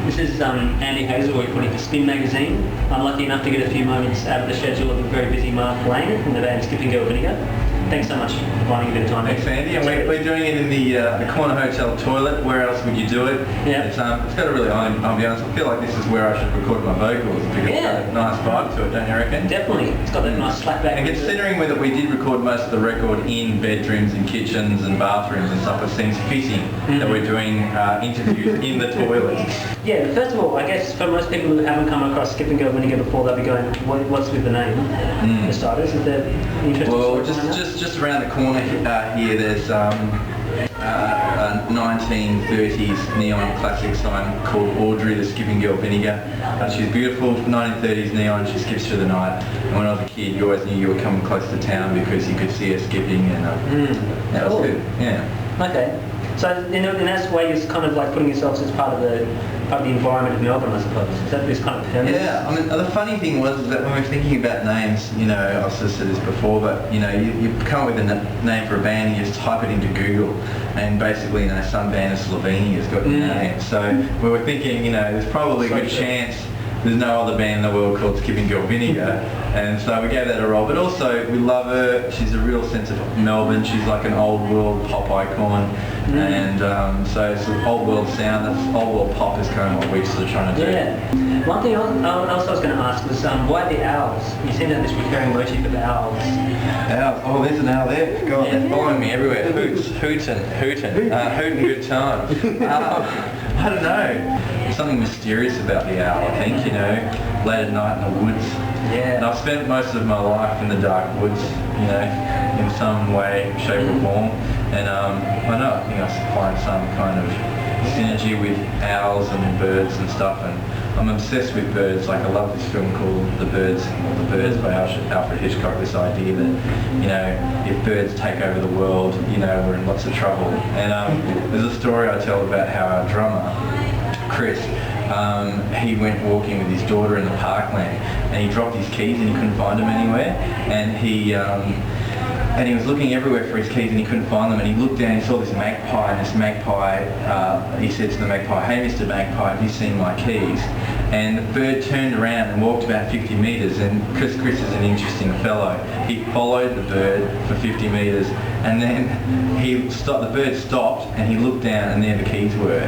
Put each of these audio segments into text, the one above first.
This is Andy Hazel reporting for Spin magazine. I'm lucky enough to get a few moments out of the schedule of a very busy Mark Lane from the band Skipping Girl Vinegar. Thanks so much for finding a bit of time. Thanks, Andy. And we're doing it in the corner hotel toilet. Where else would you do it? Yeah. It's got a really, I'll be honest, I feel like this is where I should record my vocals because it's got a nice vibe to it, don't you reckon? Definitely. It's got that nice slack back. And considering that we did record most of the record in bedrooms and kitchens and bathrooms and stuff, it seems fitting that we're doing interviews in the toilet. Yeah, first of all, I guess for most people who haven't come across Skipping Girl Vinegar before, they'll be going, what's with the name? For starters, is there interesting? Well, just around the corner here, there's a 1930s neon classic sign called Audrey the Skipping Girl Vinegar. She's beautiful, 1930s neon, she skips through the night. And when I was a kid, you always knew you were coming close to town because you could see her skipping, and that was good. Yeah. Okay. So in that way, you're kind of like putting yourselves as part of the environment of Melbourne, I suppose. Is that this kind of permanent? Yeah, I mean, the funny thing was that when we were thinking about names, you know, I've sort of said this before, but you know, you come up with a name for a band and you just type it into Google, and basically, you know, some band in Slovenia has got your name. So we were thinking, you know, there's probably a good chance there's no other band in the world called Skipping Girl Vinegar, and so we gave that a roll. But also, we love her. She's a real sense of Melbourne. She's like an old world pop icon, and so it's an old world sound. That's old world pop is kind of what we're sort of trying to do. Yeah. One thing else I was going to ask was why the owls? You seem to have this recurring motif of owls. Owls. Oh, there's an owl there. God, they're following me everywhere. Hooting, hooting good time. I don't know. There's something mysterious about the owl, I think, you know, late at night in the woods. Yeah. And I've spent most of my life in the dark woods, you know, in some way, shape or form. And I think I find some kind of synergy with owls and birds and stuff, and I'm obsessed with birds. Like, I love this film called The Birds by Alfred Hitchcock, this idea that, you know, if birds take over the world, you know, we're in lots of trouble. And there's a story I tell about how our drummer, Chris, he went walking with his daughter in the parkland, and he dropped his keys and he couldn't find them anywhere, and he was looking everywhere for his keys and he couldn't find them, and he looked down and he saw this magpie, and this magpie, he said to the magpie, "Hey Mr. Magpie, have you seen my keys?" And the bird turned around and walked about 50 metres, and Chris is an interesting fellow. He followed the bird for 50 metres, and then the bird stopped and he looked down, and there the keys were.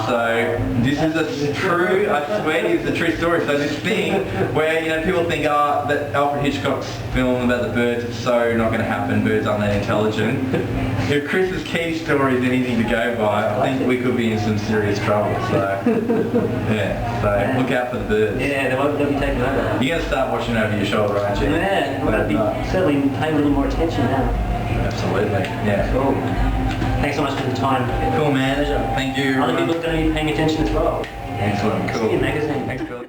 So this is a true, I swear it's a true story. So this thing where, you know, people think, that Alfred Hitchcock's film about the birds, it's so not going to happen, birds aren't that intelligent. If Chris's key story is anything to go by, I think we could be in some serious trouble. So yeah, so look out for the birds. Yeah, they'll be taking over. You're going to start watching over your shoulder, aren't you? Yeah, we're going to be certainly paying a little more attention now. Absolutely, yeah. Cool. Thanks so much for the time. Cool, man. Pleasure. Thank you. Other people are going to be paying attention as well. Excellent, cool. See you, magazine. Thanks, Phil.